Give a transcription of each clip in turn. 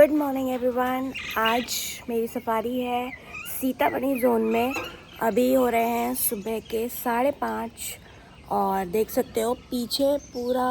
Good morning everyone. आज मेरी safari है सीतामढ़ी जोन में। अभी हो रहे हैं सुबह के 5:30 और देख सकते हो पीछे पूरा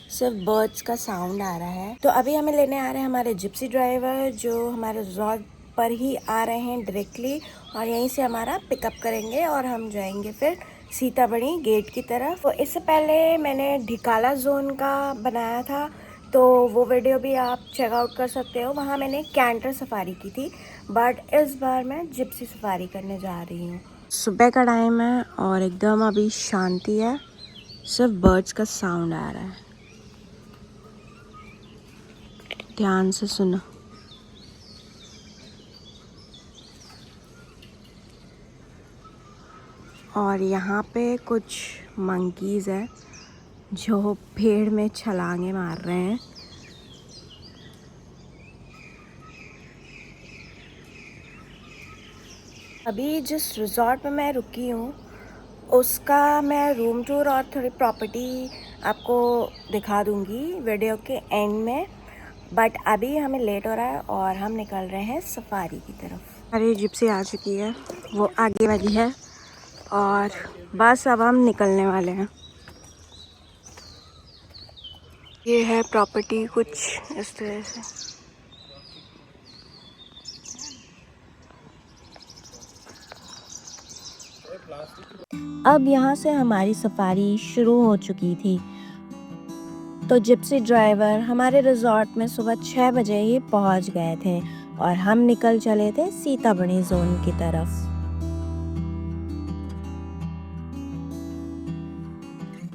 सिर्फ बर्ड्स का साउंड आ रहा है। तो अभी हमें लेने आ रहे हैं हमारे जिप्सी ड्राइवर, जो हमारे रिजॉर्ट पर ही आ रहे हैं डायरेक्टली, और यहीं से हमारा पिकअप करेंगे और हम जाएंगे फिर सीतामढ़ी गेट की तरफ। तो इससे पहले मैंने ढिकाला जोन का बनाया था, तो वो वीडियो भी आप चेकआउट कर सकते हो। वहाँ मैंने कैंटर सफारी की थी, बट इस बार मैं जिप्सी सफारी करने जा रही हूँ। सुबह का टाइम है और एकदम अभी शांति है, सिर्फ बर्ड्स का साउंड आ रहा है। ध्यान से सुनो। और यहाँ पे कुछ मंकीज़ हैं जो पेड़ में छलांगे मार रहे हैं। अभी जिस रिजॉर्ट में मैं रुकी हूँ उसका मैं रूम टूर और थोड़ी प्रॉपर्टी आपको दिखा दूँगी वीडियो के एंड में, बट अभी हमें लेट हो रहा है और हम निकल रहे हैं सफारी की तरफ। अरे जिप्सी आ चुकी है, वो आगे वाली है और बस अब हम निकलने वाले हैं। ये है प्रॉपर्टी कुछ इस तरह से। अब यहाँ से हमारी सफारी शुरू हो चुकी थी। तो जिप्सी ड्राइवर हमारे रिजॉर्ट में सुबह 6 बजे ही पहुँच गए थे और हम निकल चले थे सीतामढ़ी जोन की तरफ।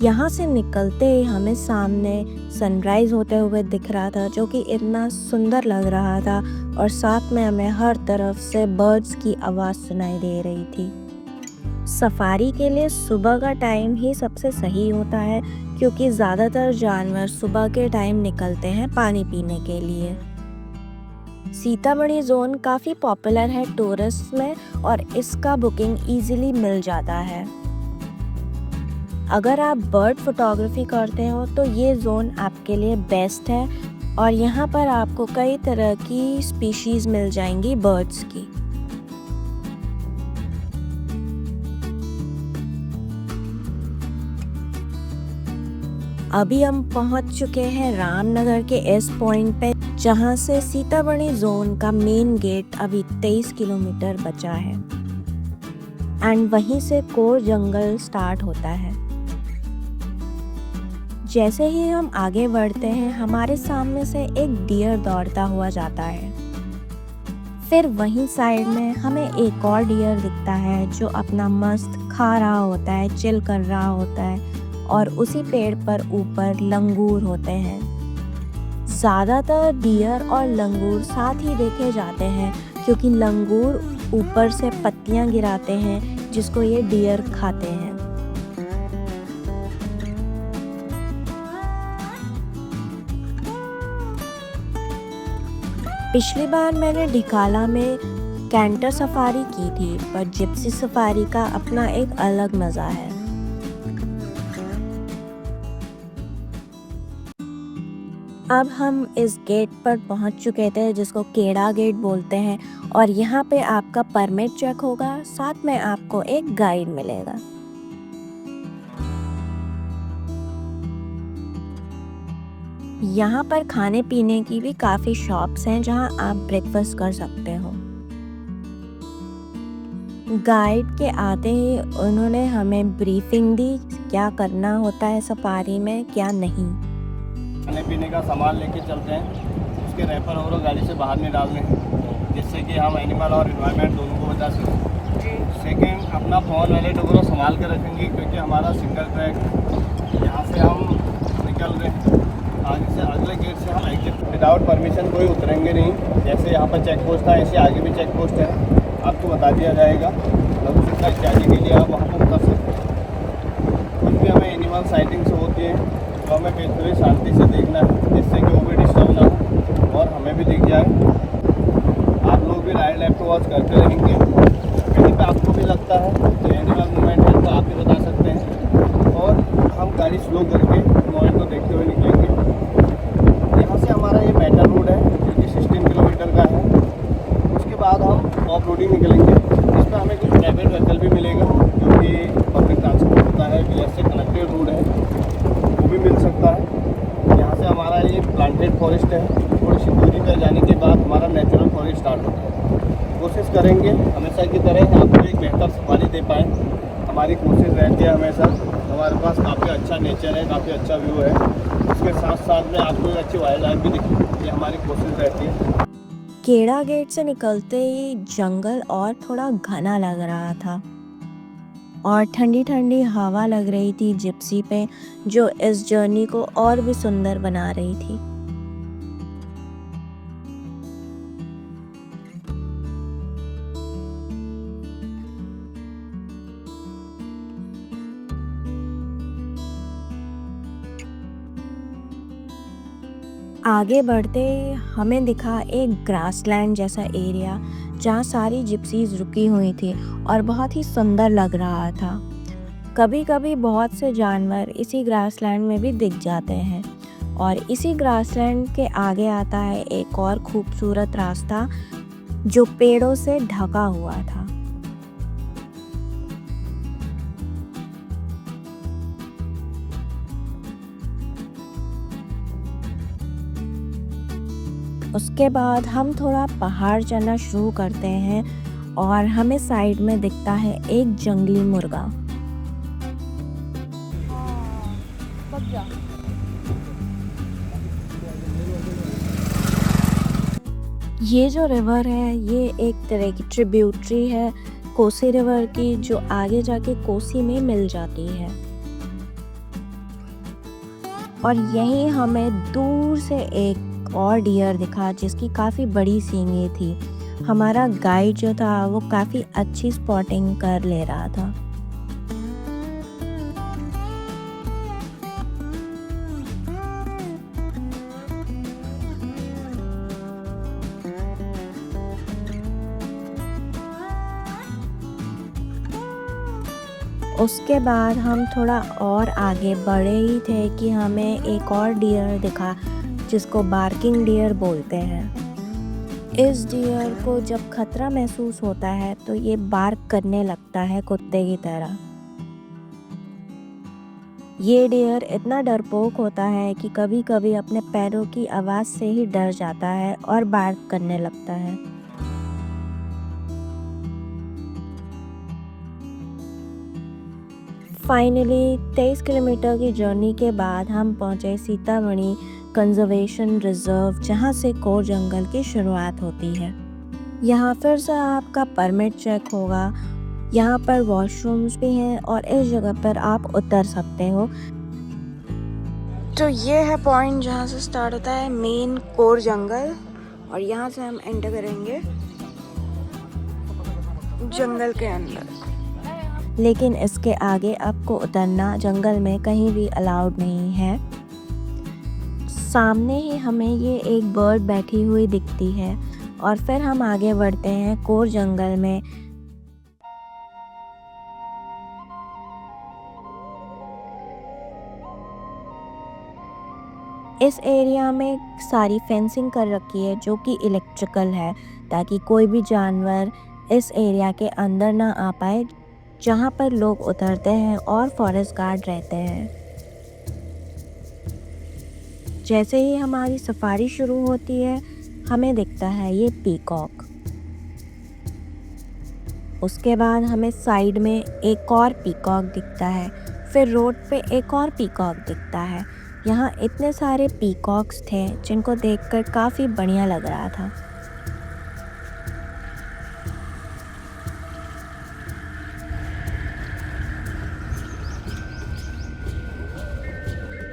यहाँ से निकलते ही हमें सामने सनराइज होते हुए दिख रहा था, जो कि इतना सुंदर लग रहा था, और साथ में हमें हर तरफ से बर्ड्स की आवाज़ सुनाई दे रही थी। सफारी के लिए सुबह का टाइम ही सबसे सही होता है, क्योंकि ज़्यादातर जानवर सुबह के टाइम निकलते हैं पानी पीने के लिए। सीतामढ़ी जोन काफ़ी पॉपुलर है टूरिस्ट में और इसका बुकिंग इजीली मिल जाता है। अगर आप बर्ड फोटोग्राफी करते हो तो ये जोन आपके लिए बेस्ट है, और यहाँ पर आपको कई तरह की स्पीशीज़ मिल जाएंगी बर्ड्स की। अभी हम पहुँच चुके हैं रामनगर के इस पॉइंट पे, जहाँ से सीतामढ़ी जोन का मेन गेट अभी 23 किलोमीटर बचा है, एंड वहीं से कोर जंगल स्टार्ट होता है। जैसे ही हम आगे बढ़ते हैं हमारे सामने से एक डियर दौड़ता हुआ जाता है। फिर वहीं साइड में हमें एक और डियर दिखता है जो अपना मस्त खा रहा होता है, चिल कर रहा होता है, और उसी पेड़ पर ऊपर लंगूर होते हैं। ज़्यादातर डियर और लंगूर साथ ही देखे जाते हैं, क्योंकि लंगूर ऊपर से पत्तियां गिराते हैं जिसको ये डियर खाते हैं। पिछली बार मैंने ढिकाला में कैंटर सफारी की थी, पर जिप्सी सफारी का अपना एक अलग मज़ा है। अब हम इस गेट पर पहुंच चुके थे जिसको केड़ा गेट बोलते हैं, और यहाँ पे आपका परमिट चेक होगा, साथ में आपको एक गाइड मिलेगा। यहाँ पर खाने पीने की भी काफ़ी शॉप्स हैं जहाँ आप ब्रेकफास्ट कर सकते हो। गाइड के आते ही उन्होंने हमें ब्रीफिंग दी, क्या करना होता है सफारी में, क्या नहीं। खाने पीने का सामान लेके चलते हैं, उसके रैपर और गाड़ी से बाहर नहीं डालने हैं, जिससे कि हम एनिमल और एनवायरनमेंट दोनों को बचा सकें। सेकेंड, अपना फ़ोन वैलेट वगैरह संभाल कर रखेंगे, क्योंकि हमारा सिंगल ट्रैक यहाँ से हम निकल रहे हैं, आगे से अगले गेट से हम एग्जिट विदाउट परमिशन कोई उतरेंगे नहीं। जैसे यहाँ पर चेक पोस्ट था, ऐसे आगे भी चेक पोस्ट है, आपको बता दिया जाएगा। लघु शिक्षा इत्यादि के लिए आप वहाँ पर उतर सकते हैं। कुछ भी हमें एनिमल साइटिंग्स होती है तो हमें बेहतरीन शांति से देखना है, जिससे कि वो भी डिस्टर्ब ना हो और हमें भी दिख जाए। आप लोग भी राइट लेफ्ट वॉच करते रहेंगे, कहीं पे आपको भी लगता है तो एनिमल मूवमेंट है तो आप भी बता सकते हैं, और हम गाड़ी स्लो करके मूवमेंट को देखते हुए निकलेंगे। यहाँ से हमारा ये मेटल रोड है, जो कि 60 ऑफ रोड ही निकलेंगे। इस पर हमें कुछ प्राइवेट व्हीकल भी मिलेगा, जो कि पब्लिक ट्रांसपोर्ट होता है, विलेज से कनेक्टेड रोड है, वो भी मिल सकता है। यहाँ से हमारा ये प्लांटेड फॉरेस्ट है, थोड़ी सी दूरी पर जाने के बाद हमारा नेचुरल फॉरेस्ट स्टार्ट होता है। कोशिश करेंगे हमेशा की तरह आपको एक बेहतर सफारी दे पाएँ, हमारी कोशिश रहती है हमेशा। हमारे पास काफ़ी अच्छा नेचर है, काफ़ी अच्छा व्यू है, उसके साथ साथ में आपको एक अच्छी वाइल्ड लाइफ भी दिखे, ये हमारी कोशिश रहती है। केड़ा गेट से निकलते ही जंगल और थोड़ा घना लग रहा था और ठंडी ठंडी हवा लग रही थी जिप्सी पे, जो इस जर्नी को और भी सुंदर बना रही थी। आगे बढ़ते हमें दिखा एक ग्रासलैंड जैसा एरिया, जहाँ सारी जिप्सीज रुकी हुई थी और बहुत ही सुंदर लग रहा था। कभी कभी बहुत से जानवर इसी ग्रासलैंड में भी दिख जाते हैं और इसी ग्रासलैंड के आगे आता है एक और खूबसूरत रास्ता जो पेड़ों से ढका हुआ था। उसके बाद हम थोड़ा पहाड़ चढ़ना शुरू करते हैं और हमें साइड में दिखता है एक जंगली मुर्गा। ये जो रिवर है ये एक तरह की ट्रिब्यूटरी है कोसी रिवर की, जो आगे जाके कोसी में मिल जाती है। और यहीं हमें दूर से एक और डियर दिखा जिसकी काफ़ी बड़ी सींगें थी। हमारा गाइड जो था वो काफ़ी अच्छी स्पॉटिंग कर ले रहा था। उसके बाद हम थोड़ा और आगे बढ़े ही थे कि हमें एक और डियर दिखा जिसको बार्किंग डियर बोलते हैं। इस डियर को जब खतरा महसूस होता है तो ये बार्क करने लगता है कुत्ते की तरह। ये डियर इतना डरपोक होता है कि कभी कभी अपने पैरों की आवाज़ से ही डर जाता है और बार्क करने लगता है। फाइनली 23 किलोमीटर की जर्नी के बाद हम पहुंचे सीतामढ़ी कंजर्वेशन रिजर्व, जहां से कोर जंगल की शुरुआत होती है। यहाँ फिर से आपका परमिट चेक होगा। यहाँ पर वॉशरूम्स भी हैं और इस जगह पर आप उतर सकते हो। तो ये है पॉइंट जहाँ से स्टार्ट होता है मेन कोर जंगल और यहाँ से हम एंटर करेंगे जंगल के अंदर। लेकिन इसके आगे आपको उतरना जंगल में कहीं भी अलाउड नहीं है। सामने ही हमें ये एक बर्ड बैठी हुई दिखती है और फिर हम आगे बढ़ते हैं कोर जंगल में। इस एरिया में सारी फेंसिंग कर रखी है जो कि इलेक्ट्रिकल है, ताकि कोई भी जानवर इस एरिया के अंदर ना आ पाए जहाँ पर लोग उतरते हैं और फॉरेस्ट गार्ड रहते हैं। जैसे ही हमारी सफारी शुरू होती है हमें दिखता है ये पीकॉक। उसके बाद हमें साइड में एक और पीकॉक दिखता है, फिर रोड पे एक और पीकॉक दिखता है। यहाँ इतने सारे पीकॉक्स थे जिनको देखकर काफ़ी बढ़िया लग रहा था।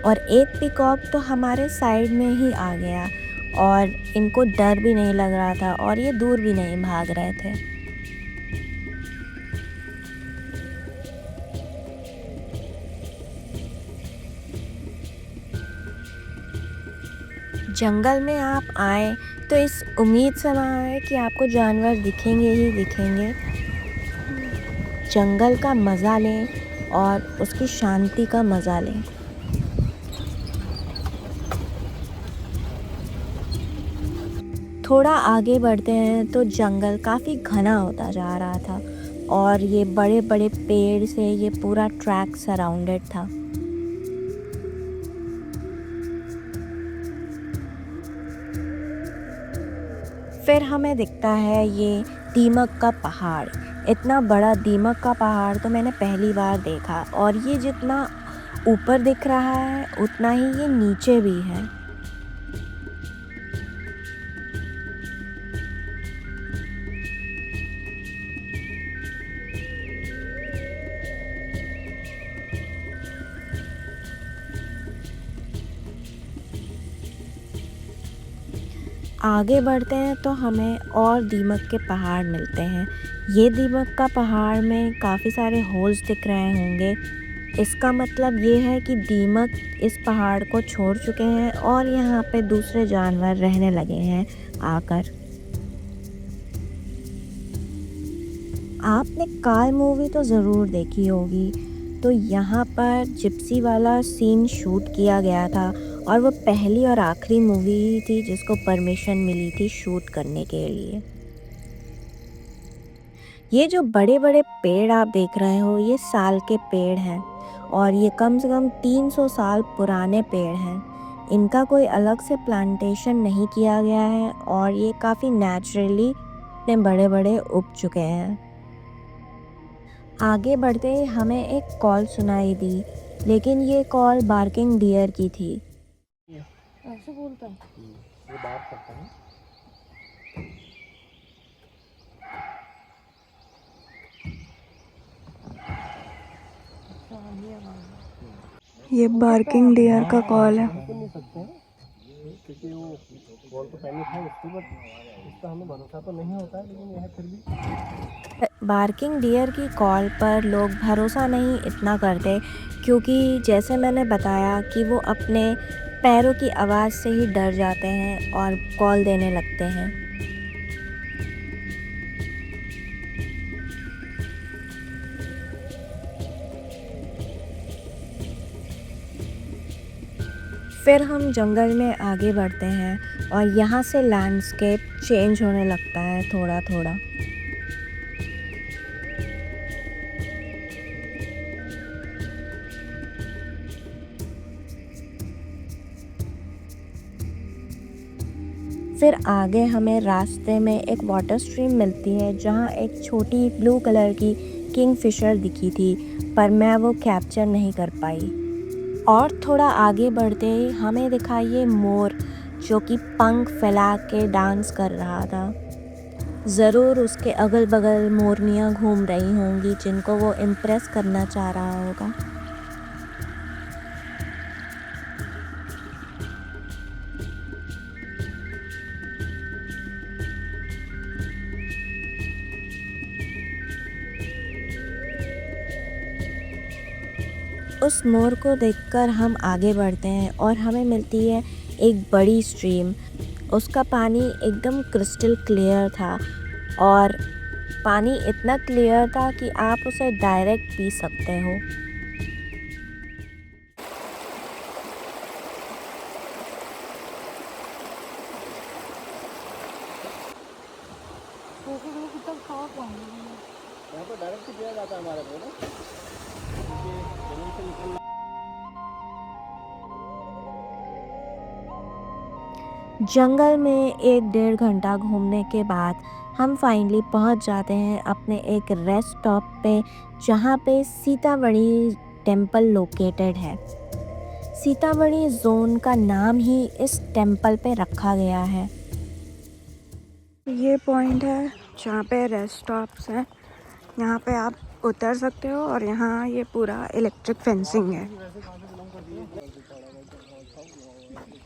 और एक पीकॉक तो हमारे साइड में ही आ गया और इनको डर भी नहीं लग रहा था और ये दूर भी नहीं भाग रहे थे। जंगल में आप आए तो इस उम्मीद से ना आए कि आपको जानवर दिखेंगे ही दिखेंगे। जंगल का मज़ा लें और उसकी शांति का मज़ा लें। थोड़ा आगे बढ़ते हैं तो जंगल काफ़ी घना होता जा रहा था और ये बड़े बड़े पेड़ से ये पूरा ट्रैक सराउंडेड था। फिर हमें दिखता है ये दीमक का पहाड़। इतना बड़ा दीमक का पहाड़ तो मैंने पहली बार देखा और ये जितना ऊपर दिख रहा है उतना ही ये नीचे भी है। आगे बढ़ते हैं तो हमें और दीमक के पहाड़ मिलते हैं। ये दीमक का पहाड़ में काफ़ी सारे होल्स दिख रहे होंगे। इसका मतलब ये है कि दीमक इस पहाड़ को छोड़ चुके हैं और यहाँ पे दूसरे जानवर रहने लगे हैं आकर। आपने काल मूवी तो ज़रूर देखी होगी। तो यहाँ पर जिप्सी वाला सीन शूट किया गया था और वो पहली और आखिरी मूवी ही थी जिसको परमिशन मिली थी शूट करने के लिए। ये जो बड़े बड़े पेड़ आप देख रहे हो ये साल के पेड़ हैं और ये कम से कम 300 साल पुराने पेड़ हैं। इनका कोई अलग से प्लांटेशन नहीं किया गया है और ये काफ़ी नेचुरली इतने बड़े बड़े उग चुके हैं। आगे बढ़ते ही हमें एक कॉल सुनाई दी, लेकिन ये कॉल बार्किंग डियर की थी। ऐसे बोलता है ये बात करता है। ये बार्किंग डियर का कॉल है। नहीं सकते हैं क्योंकि वो बॉल तो पहले था उसके, बट इसका हमें भरोसा तो नहीं होता है, लेकिन यह फिर भी बार्किंग डियर की कॉल पर लोग भरोसा नहीं इतना करते क्योंकि जैसे मैंने बताया कि वो अपने पैरों की आवाज़ से ही डर जाते हैं और कॉल देने लगते हैं। फिर हम जंगल में आगे बढ़ते हैं और यहाँ से लैंडस्केप चेंज होने लगता है थोड़ा थोड़ा। फिर आगे हमें रास्ते में एक वाटर स्ट्रीम मिलती है जहाँ एक छोटी ब्लू कलर की किंगफिशर दिखी थी, पर मैं वो कैप्चर नहीं कर पाई। और थोड़ा आगे बढ़ते ही हमें दिखाई मोर जो कि पंख फैला के डांस कर रहा था। ज़रूर उसके अगल बगल मोरनियाँ घूम रही होंगी जिनको वो इम्प्रेस करना चाह रहा होगा। उस मोर को देखकर हम आगे बढ़ते हैं और हमें मिलती है एक बड़ी स्ट्रीम। उसका पानी एकदम क्रिस्टल क्लियर था और पानी इतना क्लियर था कि आप उसे डायरेक्ट पी सकते हो। यहाँ पर डायरेक्ट दिया जाता है हमारे को ना, क्योंकि जमीन से निकलना। जंगल में 1-1.5 घंटा घूमने के बाद हम फाइनली पहुंच जाते हैं अपने एक रेस्ट स्टॉप पे जहां पे सीतामढ़ी टेम्पल लोकेटेड है। सीतामढ़ी जोन का नाम ही इस टेम्पल पे रखा गया है। ये पॉइंट है जहाँ पे रेस्ट स्टॉप्स हैं। यहाँ पे आप उतर सकते हो और यहाँ ये पूरा इलेक्ट्रिक फेंसिंग है।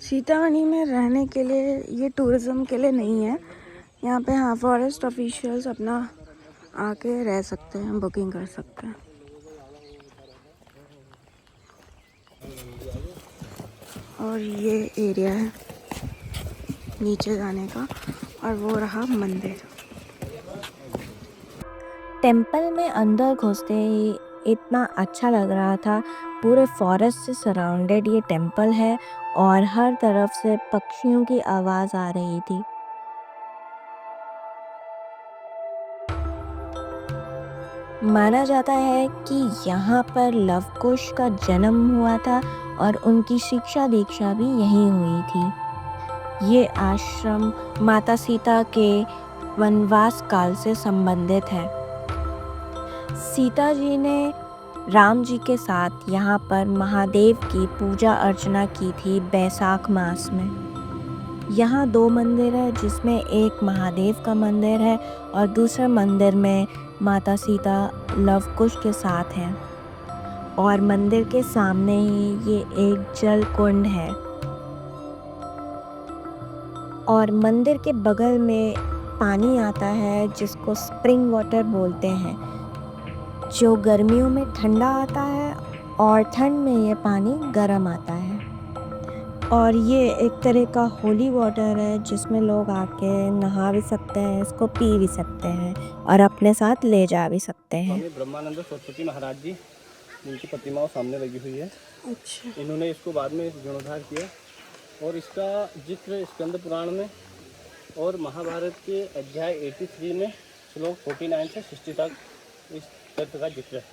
सीतामढ़ी में रहने के लिए ये टूरिज़्म के लिए नहीं है। यहाँ पे हाँ फॉरेस्ट ऑफिशियल्स अपना आके रह सकते हैं, बुकिंग कर सकते हैं। और ये एरिया है नीचे जाने का और वो रहा मंदिर। टेम्पल में अंदर घुसते ही इतना अच्छा लग रहा था। पूरे फॉरेस्ट से सराउंडेड ये टेम्पल है और हर तरफ से पक्षियों की आवाज़ आ रही थी। माना जाता है कि यहाँ पर लव कुश का जन्म हुआ था और उनकी शिक्षा दीक्षा भी यहीं हुई थी। ये आश्रम माता सीता के वनवास काल से संबंधित है। सीता जी ने राम जी के साथ यहाँ पर महादेव की पूजा अर्चना की थी बैसाख मास में। यहाँ 2 मंदिर है, जिसमें एक महादेव का मंदिर है और दूसरे मंदिर में माता सीता लव कुश के साथ हैं। और मंदिर के सामने ही ये एक जल कुंड है और मंदिर के बगल में पानी आता है जिसको स्प्रिंग वाटर बोलते हैं, जो गर्मियों में ठंडा आता है और ठंड में ये पानी गर्म आता है। और ये एक तरह का होली वाटर है जिसमें लोग आके नहा भी सकते हैं, इसको पी भी सकते हैं और अपने साथ ले जा भी सकते हैं। स्वामी ब्रह्मानंद सरस्वती महाराज जी, इनकी प्रतिमाओं सामने लगी हुई है। अच्छा। इन्होंने इसको बाद में जीर्णोद्धार किया और इसका जिक्र स्कंद पुराण में और महाभारत के अध्याय 83 में श्लोक 49 से 60 तक इस तत्व का जिक्र है।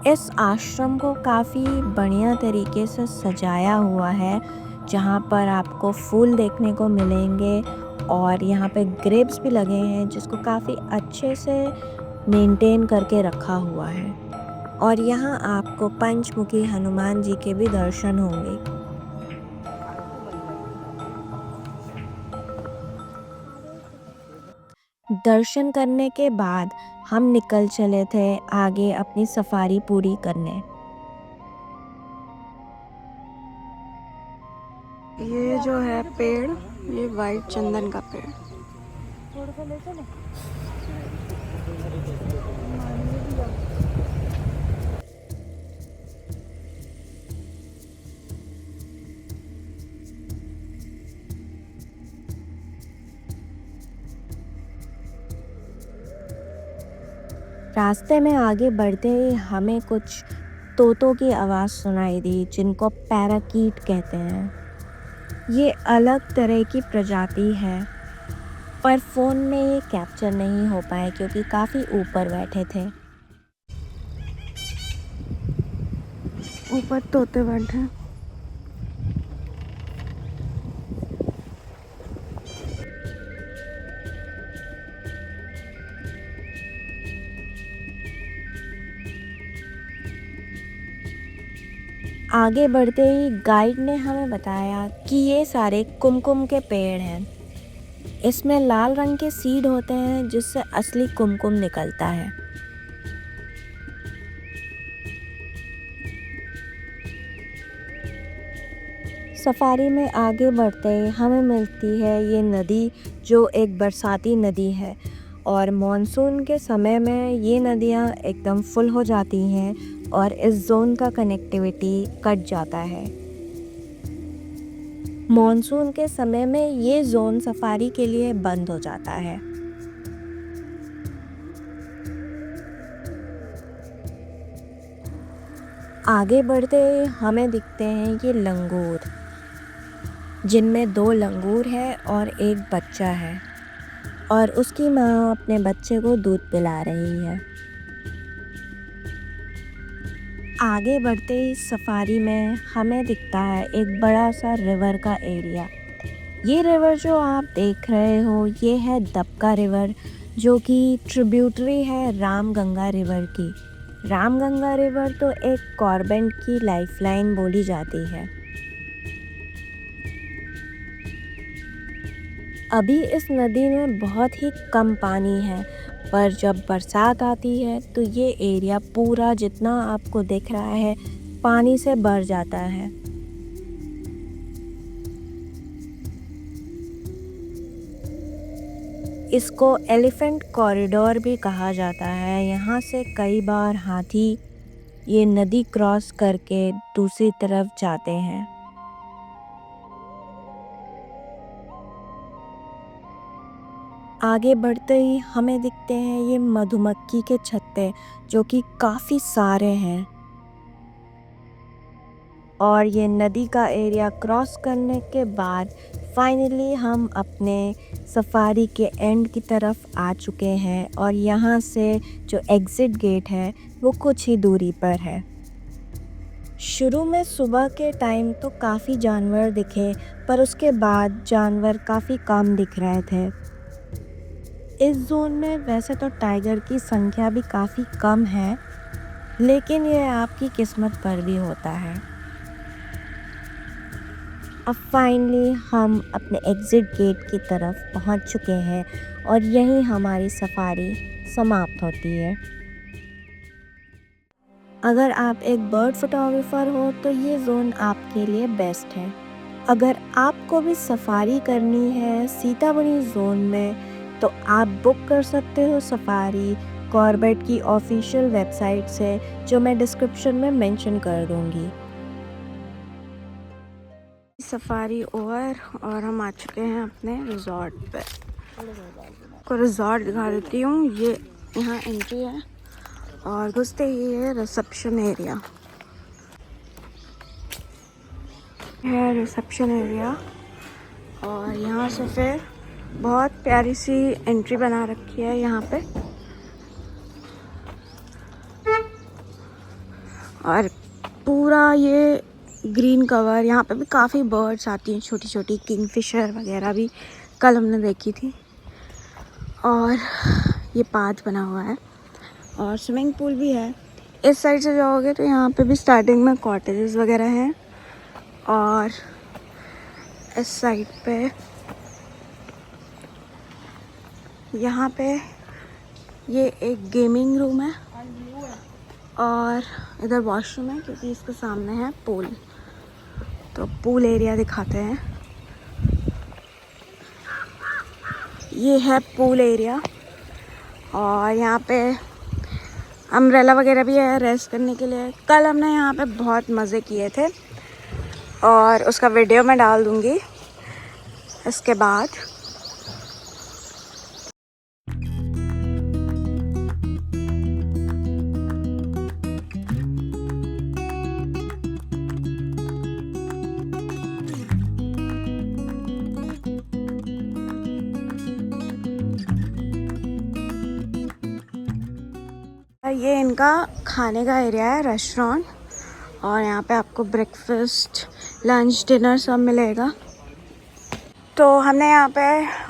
इस आश्रम को काफ़ी बढ़िया तरीके से सजाया हुआ है, जहाँ पर आपको फूल देखने को मिलेंगे और यहाँ पे ग्रेप्स भी लगे हैं जिसको काफ़ी अच्छे से मेंटेन करके रखा हुआ है। और यहाँ आपको पंचमुखी हनुमान जी के भी दर्शन होंगे। दर्शन करने के बाद हम निकल चले थे आगे अपनी सफारी पूरी करने। ये जो है पेड़, ये वाइट चंदन का पेड़। रास्ते में आगे बढ़ते ही हमें कुछ तोतों की आवाज़ सुनाई दी, जिनको पैराकीट कहते हैं। ये अलग तरह की प्रजाति है, पर फ़ोन में ये कैप्चर नहीं हो पाए क्योंकि काफ़ी ऊपर बैठे थे। ऊपर तोते बैठे हैं। आगे बढ़ते ही गाइड ने हमें बताया कि ये सारे कुमकुम के पेड़ हैं। इसमें लाल रंग के सीड होते हैं जिससे असली कुमकुम निकलता है। सफारी में आगे बढ़ते ही हमें मिलती है ये नदी, जो एक बरसाती नदी है और मॉनसून के समय में ये नदियाँ एकदम फुल हो जाती हैं और इस जोन का कनेक्टिविटी कट जाता है। मॉनसून के समय में ये जोन सफारी के लिए बंद हो जाता है। आगे बढ़ते हमें दिखते हैं ये लंगूर, जिनमें 2 लंगूर है और एक बच्चा है और उसकी माँ अपने बच्चे को दूध पिला रही है। आगे बढ़ते ही सफारी में हमें दिखता है एक बड़ा सा रिवर का एरिया। ये रिवर जो आप देख रहे हो, ये है दबका रिवर, जो कि ट्रिब्यूटरी है रामगंगा रिवर की। रामगंगा रिवर तो एक गवर्नमेंट की लाइफलाइन बोली जाती है। अभी इस नदी में बहुत ही कम पानी है, पर जब बरसात आती है तो ये एरिया पूरा जितना आपको दिख रहा है पानी से भर जाता है। इसको एलिफेंट कॉरिडोर भी कहा जाता है। यहाँ से कई बार हाथी ये नदी क्रॉस करके दूसरी तरफ जाते हैं। आगे बढ़ते ही हमें दिखते हैं ये मधुमक्खी के छत्ते, जो कि काफ़ी सारे हैं। और ये नदी का एरिया क्रॉस करने के बाद फाइनली हम अपने सफारी के एंड की तरफ आ चुके हैं और यहाँ से जो एग्ज़िट गेट है वो कुछ ही दूरी पर है। शुरू में सुबह के टाइम तो काफ़ी जानवर दिखे, पर उसके बाद जानवर काफ़ी कम दिख रहे थे। इस जोन में वैसे तो टाइगर की संख्या भी काफ़ी कम है, लेकिन यह आपकी किस्मत पर भी होता है। अब फाइनली हम अपने एग्ज़िट गेट की तरफ पहुंच चुके हैं और यहीं हमारी सफारी समाप्त होती है। अगर आप एक बर्ड फोटोग्राफर हो तो ये जोन आपके लिए बेस्ट है। अगर आपको भी सफारी करनी है सीतामढ़ी जोन में तो आप बुक कर सकते हो सफारी कॉर्बेट की ऑफिशियल वेबसाइट से, जो मैं डिस्क्रिप्शन में मेंशन कर दूंगी। सफारी ओवर और हम आ चुके हैं अपने रिजॉर्ट पे। को रिजॉर्ट दिखा देती हूँ। ये यहाँ एंट्री है और घुसते ही है रिसेप्शन एरिया है। रिसेप्शन एरिया और यहाँ से फिर बहुत प्यारी सी एंट्री बना रखी है यहाँ पे, और पूरा ये ग्रीन कवर। यहाँ पे भी काफ़ी बर्ड्स आती हैं, छोटी छोटी किंगफिशर वगैरह भी कल हमने देखी थी। और ये पाथ बना हुआ है और स्विमिंग पूल भी है। इस साइड से जाओगे तो यहाँ पे भी स्टार्टिंग में कॉटेजेस वगैरह हैं, और इस साइड पे यहाँ पे ये एक गेमिंग रूम है और इधर वॉशरूम है, क्योंकि इसके सामने है पूल। तो पूल एरिया दिखाते हैं। ये है पूल एरिया और यहाँ पे अम्ब्रेला वगैरह भी है रेस्ट करने के लिए। कल हमने यहाँ पे बहुत मज़े किए थे और उसका वीडियो मैं डाल दूँगी इसके बाद। ये इनका खाने का एरिया है, रेस्टोरेंट, और यहाँ पे आपको ब्रेकफास्ट लंच डिनर सब मिलेगा। तो हमने यहाँ पे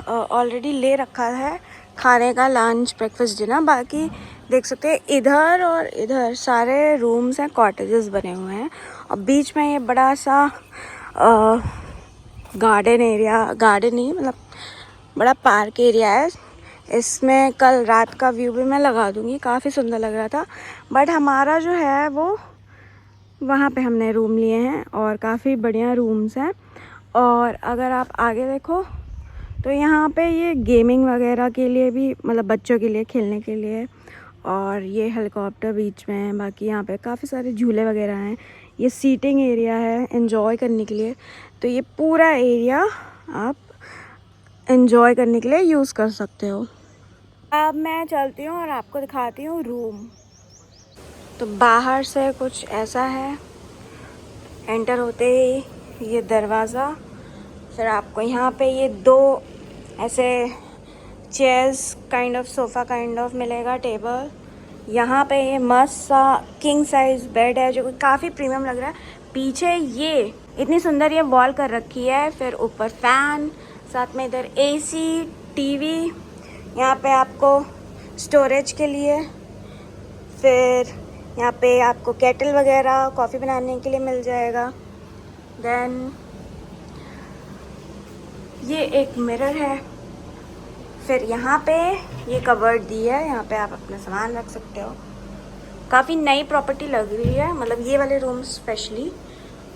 ऑलरेडी ले रखा है खाने का लंच ब्रेकफास्ट डिनर। बाकी देख सकते हैं इधर और इधर सारे रूम्स हैं, कॉटेजेस बने हुए हैं, और बीच में ये बड़ा सा गार्डन एरिया, गार्डन नहीं मतलब बड़ा पार्क एरिया है। इसमें कल रात का व्यू भी मैं लगा दूँगी, काफ़ी सुंदर लग रहा था। बट हमारा जो है वो वहाँ पे हमने रूम लिए हैं और काफ़ी बढ़िया रूम्स हैं। और अगर आप आगे देखो तो यहाँ पे ये गेमिंग वगैरह के लिए भी, मतलब बच्चों के लिए खेलने के लिए, और ये हेलीकॉप्टर बीच में है। बाकी यहाँ पे काफ़ी सारे झूले वगैरह हैं। ये सीटिंग एरिया है एंजॉय करने के लिए। तो ये पूरा एरिया आप एंजॉय करने के लिए यूज़ कर सकते हो। अब मैं चलती हूँ और आपको दिखाती हूँ रूम। तो बाहर से कुछ ऐसा है, एंटर होते ही ये दरवाज़ा, फिर आपको यहाँ पे ये दो ऐसे chairs kind of sofa kind of मिलेगा, टेबल। यहाँ पे ये मस्त सा किंग साइज़ बेड है जो काफ़ी प्रीमियम लग रहा है। पीछे ये इतनी सुंदर ये वॉल कर रखी है, फिर ऊपर फैन, साथ में इधर एसी, टीवी, यहाँ पे आपको स्टोरेज के लिए, फिर यहाँ पे आपको केटल वगैरह कॉफ़ी बनाने के लिए मिल जाएगा। देन ये एक मिरर है, फिर यहाँ पे ये कबर्ड दी है, यहाँ पे आप अपना सामान रख सकते हो। काफ़ी नई प्रॉपर्टी लग रही है, मतलब ये वाले रूम स्पेशली।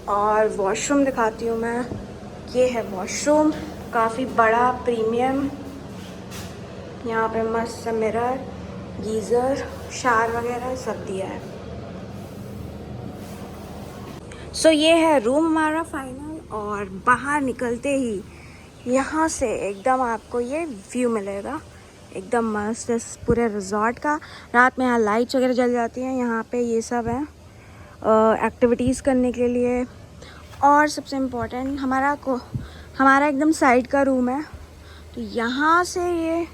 और वॉशरूम दिखाती हूँ मैं। ये है वॉशरूम, काफ़ी बड़ा प्रीमियम। यहाँ पे मस्त मिरर, गीज़र, शावर वगैरह सब दिया है। सो ये है रूम हमारा फाइनल। और बाहर निकलते ही यहाँ से एकदम आपको ये व्यू मिलेगा, एकदम मस्त इस पूरे रिजॉर्ट का। रात में यहाँ लाइट्स वगैरह जल जाती हैं। यहाँ पे ये सब है एक्टिविटीज़ करने के लिए। और सबसे इम्पोर्टेंट हमारा एकदम साइड का रूम है, तो यहाँ से ये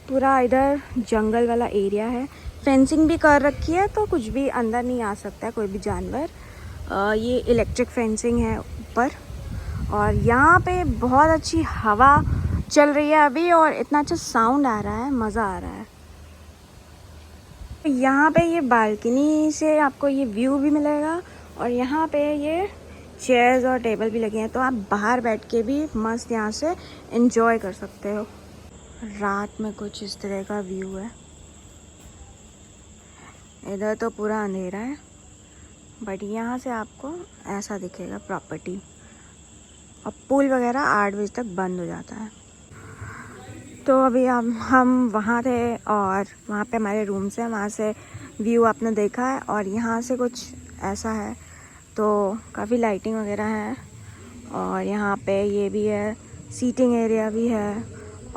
पूरा इधर जंगल वाला एरिया है, फेंसिंग भी कर रखी है तो कुछ भी अंदर नहीं आ सकता है, कोई भी जानवर। ये इलेक्ट्रिक फेंसिंग है ऊपर, और यहाँ पे बहुत अच्छी हवा चल रही है अभी, और इतना अच्छा साउंड आ रहा है, मज़ा आ रहा है। यहाँ पे ये बालकनी से आपको ये व्यू भी मिलेगा, और यहाँ पे ये चेयर्स और टेबल भी लगे हैं, तो आप बाहर बैठ के भी मस्त यहाँ से एंजॉय कर सकते हो। रात में कुछ इस तरह का व्यू है। इधर तो पूरा अंधेरा है, बट यहाँ से आपको ऐसा दिखेगा प्रॉपर्टी। और पूल वगैरह 8 बजे तक बंद हो जाता है। तो अभी हम वहाँ थे, और वहाँ पे हमारे रूम्स हैं, वहाँ से व्यू आपने देखा है। और यहाँ से कुछ ऐसा है, तो काफ़ी लाइटिंग वगैरह है, और यहाँ पे ये भी है, सीटिंग एरिया भी है,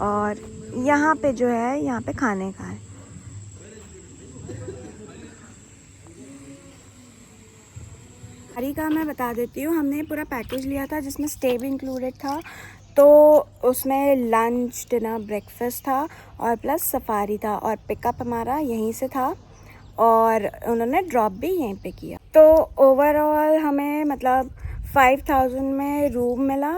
और यहाँ पे जो है यहाँ पे खाने का है। गाड़ी का मैं बता देती हूँ, हमने पूरा पैकेज लिया था जिसमें स्टे भी इंक्लूडेड था, तो उसमें लंच, डिनर, ब्रेकफास्ट था, और प्लस सफारी था, और पिकअप हमारा यहीं से था, और उन्होंने ड्रॉप भी यहीं पे किया। तो ओवरऑल हमें मतलब 5000 में रूम मिला,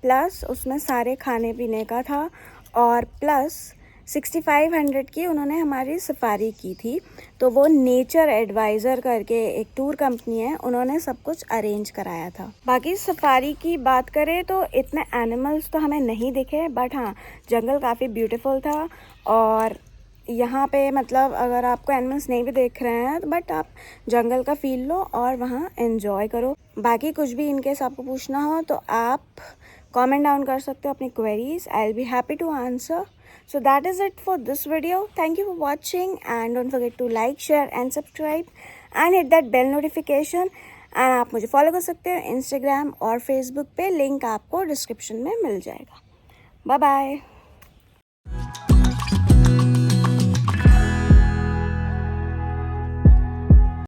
प्लस उसमें सारे खाने पीने का था, और प्लस 6500 की उन्होंने हमारी सफारी की थी। तो वो नेचर एडवाइज़र करके एक टूर कंपनी है, उन्होंने सब कुछ अरेंज कराया था। बाकी सफारी की बात करें तो इतने एनिमल्स तो हमें नहीं दिखे, बट हाँ जंगल काफ़ी ब्यूटीफुल था। और यहाँ पे मतलब अगर आपको एनिमल्स नहीं भी देख रहे हैं, बट आप जंगल का फील लो और वहाँ एंजॉय करो। बाकी कुछ भी इनकेस आपको पूछना हो तो आप कमेंट डाउन कर सकते हो अपनी queries, I will be happy to answer. So that is it for this video. Thank you for watching, and don't forget to like, share and subscribe and hit that bell notification. And आप मुझे follow कर सकते हो Instagram और Facebook पे, link आपको description में मिल जाएगा. Bye bye.